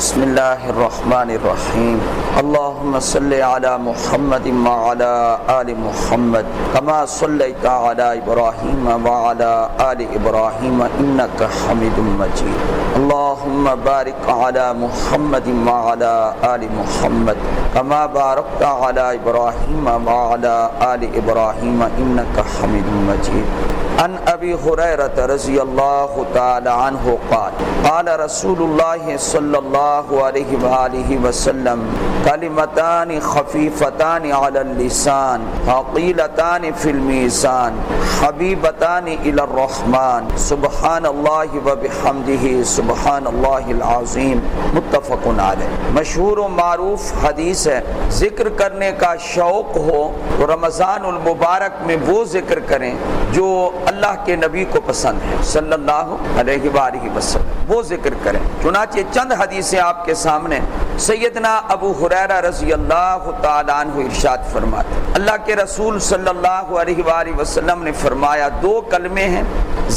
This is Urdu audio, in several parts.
بسم اللہ الرحمن الرحیم اللہم صلی علی محمد وعلی آل محمد کما صلیت علی ابراہیم وعلی آل ابراہیم انک حمید مجید اللہم بارک علی محمد وعلی آل محمد کما بارکت علی ابراہیم وعلی آل ابراہیم انک حمید مجید عن ابی ہریرہ رضی اللہ تعالی عنہ قال قال رسول اللہ صلی اللہ علیہ وآلہ وسلم کلمتان خفیفتان علی اللسان ثقیلتان فی المیزان حبیبتان الی الرحمن سبحان اللہ وبحمدہ سبحان اللہ العظیم متفق علیہ۔ مشہور و معروف حدیث ہے، ذکر کرنے کا شوق ہو تو رمضان المبارک میں وہ ذکر کریں جو اللہ کے نبی کو پسند ہے صلی اللہ علیہ وآلہ وسلم، وہ ذکر کریں۔ چنانچہ چند حدیثیں آپ کے سامنے سیدنا ابو ہریرہ رضی اللہ تعالی عنہ ارشاد فرماتے ہیں، اللہ کے رسول صلی اللہ علیہ وآلہ وسلم نے فرمایا دو کلمے ہیں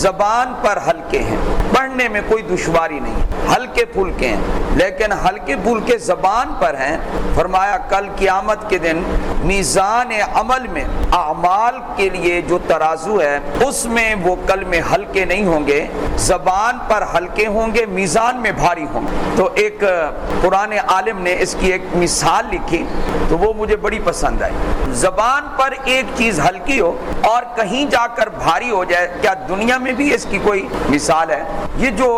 زبان پر ہلکے ہیں، پڑھنے میں کوئی دشواری نہیں، ہلکے پھلکے ہیں، لیکن ہلکے پھلکے زبان پر ہیں۔ فرمایا کل قیامت کے دن میزان عمل میں اعمال کے لیے جو ترازو ہے اس میں وہ کلمے ہلکے نہیں ہوں گے، زبان پر ہلکے ہوں گے، میزان میں بھاری ہوں گے۔ تو ایک قرآن عالم نے اس کی ایک مثال لکھی تو وہ مجھے بڑی پسند آئی۔ زبان پر ایک چیز ہلکی ہو اور کہیں جا کر بھاری ہو جائے، کیا دنیا میں بھی اس کی کوئی مثال ہے؟ یہ جو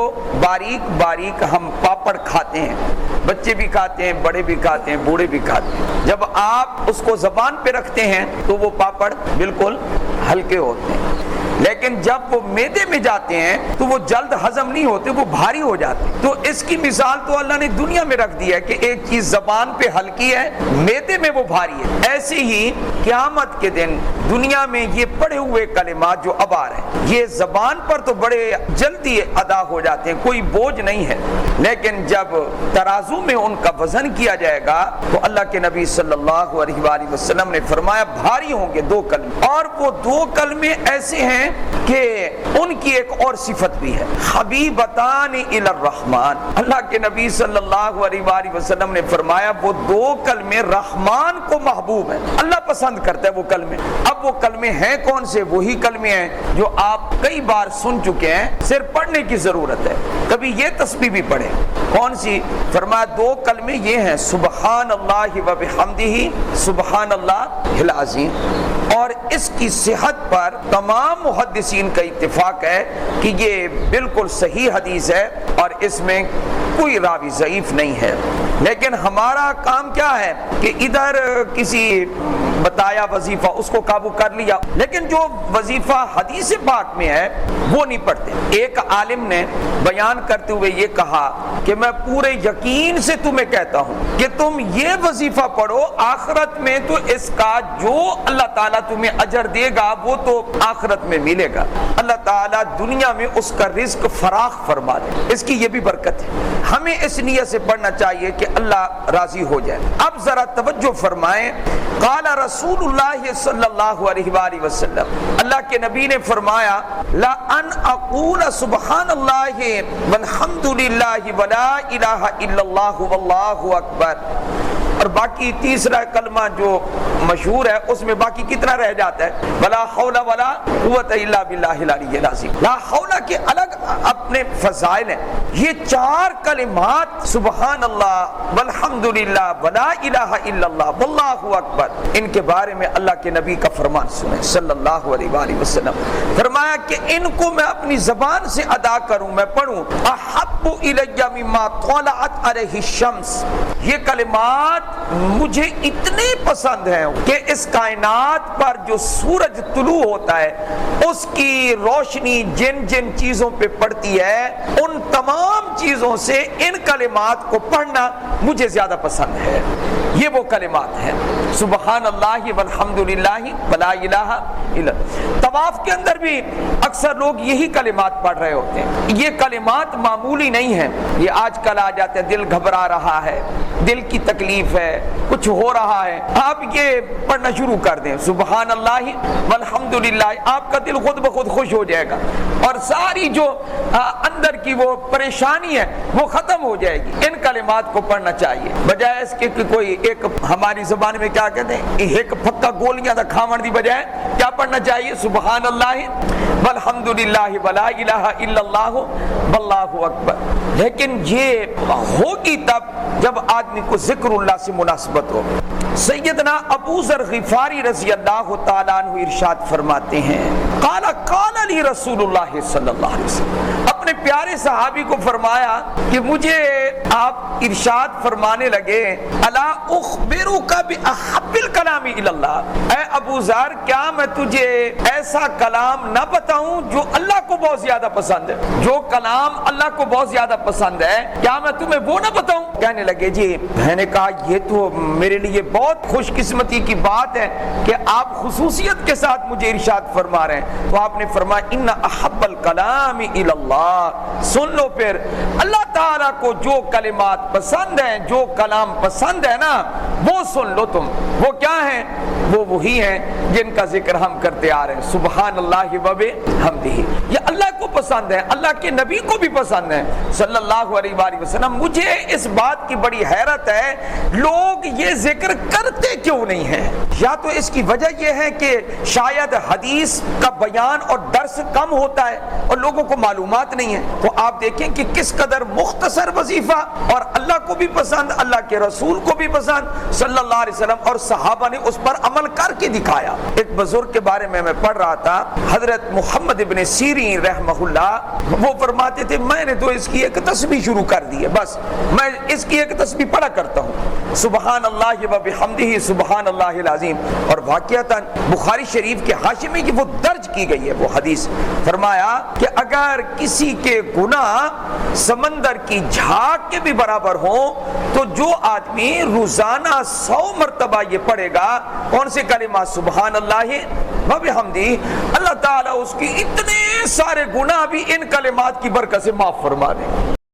باریک باریک ہم پاپڑ کھاتے ہیں، بچے بھی کھاتے ہیں، بڑے بھی کھاتے ہیں، بوڑھے بھی کھاتے ہیں، جب آپ اس کو زبان پہ رکھتے ہیں تو وہ پاپڑ بالکل ہلکے ہوتے ہیں، لیکن جب وہ معدے میں جاتے ہیں تو وہ جلد ہضم نہیں ہوتے، وہ بھاری ہو جاتے ہیں۔ تو اس کی مثال تو اللہ نے دنیا میں رکھ دی ہے کہ ایک چیز زبان پہ ہلکی ہے، معدے میں وہ بھاری ہے۔ ایسے ہی قیامت کے دن دنیا میں یہ پڑھے ہوئے کلمات جو اب آ رہے ہیں یہ زبان پر تو بڑے جلدی ادا ہو جاتے ہیں، کوئی بوجھ نہیں ہے، لیکن جب ترازو میں ان کا وزن کیا جائے گا تو اللہ کے نبی صلی اللہ علیہ وآلہ وسلم نے فرمایا بھاری ہوں گے دو کلمے، اور وہ دو کلمے ایسے ہیں کہ ان کی ایک اور صفت بھی ہے، حبیبتان الی الرحمن۔ اللہ کے نبی صلی اللہ علیہ وآلہ وسلم نے فرمایا وہ دو کلمے رحمان کو محبوب ہیں، اللہ پسند کرتا ہے وہ کلمے۔ اب وہ کلمے ہیں کون سے؟ وہی کلمے ہیں جو آپ کئی بار سن چکے ہیں، صرف پڑھنے کی ضرورت ہے، کبھی یہ تسبیح بھی پڑھیں۔ کون سی؟ فرمایا دو کلمے یہ ہیں، سبحان اللہ وبحمدہ سبحان اللہ العظیم۔ اور اس کی صحت پر تمام محدثین کا اتفاق ہے کہ یہ بالکل صحیح حدیث ہے اور اس میں کوئی راوی ضعیف نہیں ہے، لیکن ہمارا کام کیا ہے کہ ادھر کسی بتایا وظیفہ اس کو قابو کر لیا، لیکن جو وظیفہ حدیث پاک میں ہے وہ نہیں پڑھتے۔ ایک عالم نے بیان کرتے ہوئے یہ کہا کہ میں پورے یقین سے تمہیں کہتا ہوں کہ تم یہ وظیفہ پڑھو، آخرت میں تو اس کا جو اللہ تعالیٰ تمہیں اجر دے گا وہ تو آخرت میں ملے گا، اللہ تعالیٰ دنیا میں اس کا رزق فراخ فرما دے، اس کی یہ بھی برکت ہے۔ ہمیں اس نیت سے پڑھنا چاہیے کہ اللہ راضی ہو جائے۔ اب ذرا توجہ فرمائیں، قال رسول اللہ صلی اللہ علیہ وآلہ وسلم، اللہ کے نبی نے فرمایا لا ان اقول سبحان اللہ والحمد للہ ولا الہ الا اللہ واللہ اکبر، اور باقی تیسرا کلمہ جو مشہور ہے اس میں باقی کتنا رہ جاتا ہے؟ ولا حول ولا قوت الا باللہ العلی العظیم۔ لا حول کے الگ اپنے فضائل ہیں، یہ چار کلمات سبحان اللہ والحمد للہ ولا الہ الا اللہ واللہ اکبر، ان کے بارے میں اللہ کے نبی کا فرمان سنیں صلی اللہ علیہ وآلہ وسلم۔ فرمایا کہ ان کو میں اپنی زبان سے ادا کروں، میں پڑھوں، احب الی مما طلعت علیہ الشمس، یہ کلمات مجھے اتنے پسند ہیں کہ اس کائنات پر جو سورج طلوع ہوتا ہے اس کی روشنی جن جن چیزوں پہ پڑتی ہے ان تمام چیزوں سے ان کلمات کو پڑھنا مجھے زیادہ پسند ہے۔ یہ وہ کلمات ہیں سبحان اللہ والحمد للہ ولا الہ الا۔ طواف کے اندر بھی اکثر لوگ یہی کلمات پڑھ رہے ہوتے ہیں، یہ کلمات معمولی معمولی نہیں ہے. یہ آج کل آ جاتے ہیں، دل گھبرا رہا ہے، دل کی تکلیف ہے، کچھ ہو رہا ہے، آپ یہ پڑھنا شروع کر دیں سبحان اللہ والحمدللہ، آپ کا دل خود بخود خوش ہو جائے گا اور ساری جو اندر کی وہ پریشانی ہے وہ ختم ہو جائے گی. ان کلمات کو پڑھنا چاہیے بجائے اس کے کہ کوئی ایک ہماری زبان میں کیا کہتے ہیں ایک پھکا گولیاں دا کھاون دی بجائے کیا پڑھنا چاہیے سبحان اللہ والحمدللہ ولا الہ الا اللہ واللہ اکبر. لیکن یہ ہوگی تب جب آدمی کو ذکر اللہ سے مناسبت ہو. سیدنا ابو ذر غفاری رضی اللہ تعالیٰ عنہ ارشاد فرماتے ہیں قال لی رسول اللہ صلی اللہ علیہ وسلم، اپنے پیارے صحابی کو فرمایا کہ مجھے آپ ارشاد فرمانے لگے الا اخبرک باحب الکلام الی اللہ، اے ابو ذر کیا میں تجھے ایسا کلام نہ بتاؤں جو اللہ کو بہت زیادہ پسند ہے، جو کلام اللہ کو بہت زیادہ پسند ہے کیا میں تمہیں وہ نہ بتاؤں؟ کہنے لگے جی. میں نے کہا یہ تو میرے لیے بہت خوش قسمتی کی بات ہے کہ آپ خصوصیت کے ساتھ مجھے ارشاد فرما رہے ہیں. تو آپ نے فرمایا ان احب الکلام الی اللہ، سن لو پھر اللہ تعالیٰ کو جو کلمات پسند ہیں، جو کلام پسند ہے نا وہ سن لو تم. وہ کیا ہیں؟ وہ وہی ہیں جن کا ذکر ہم کرتے آ رہے ہیں سبحان اللہ و بحمدہ. یہ اللہ کو پسند ہے، اللہ کے نبی کو بھی پسند ہے صلی اللہ علیہ وآلہ وسلم. مجھے اس بات کی بڑی حیرت ہے لوگ یہ ذکر کرتے کیوں نہیں ہیں. یا تو اس کی وجہ یہ ہے کہ شاید حدیث کا بیان اور درس کم ہوتا ہے اور لوگوں کو معلومات نہیں ہے. تو آپ دیکھیں کہ کس قدر مختصر وظیفہ اور اللہ کو بھی پسند، اللہ کے رسول کو بھی پسند صلی اللہ علیہ وسلم، اور صحابہ نے اس پر عمل کر کے دکھایا. ایک بزرگ کے بارے میں پڑھ رہا تھا حضرت محمد ابن سیرین رحمہ اللہ، وہ فرماتے تھے میں نے تو اس کی ایک تسبیح شروع کر دی ہے، بس میں اس کی ایک تسبیح پڑھا کرتا ہوں سبحان اللہ و بحمدہ سبحان اللہ العظیم. اور واقعتاً بخاری شریف کے حاشیے میں وہ درج کی گئی ہے وہ حدیث. فرمایا کہ اگر کسی کے گناہ سمندر کی جھاگ کے بھی برابر ہوں تو جو آدمی روزانہ 100 مرتبہ یہ پڑھے گا کون سے کلمات سبحان اللہ و بحمدہ، اللہ تعالیٰ اس کی اتنے سارے گناہ بھی ان کلمات کی برکت سے معاف فرما دے.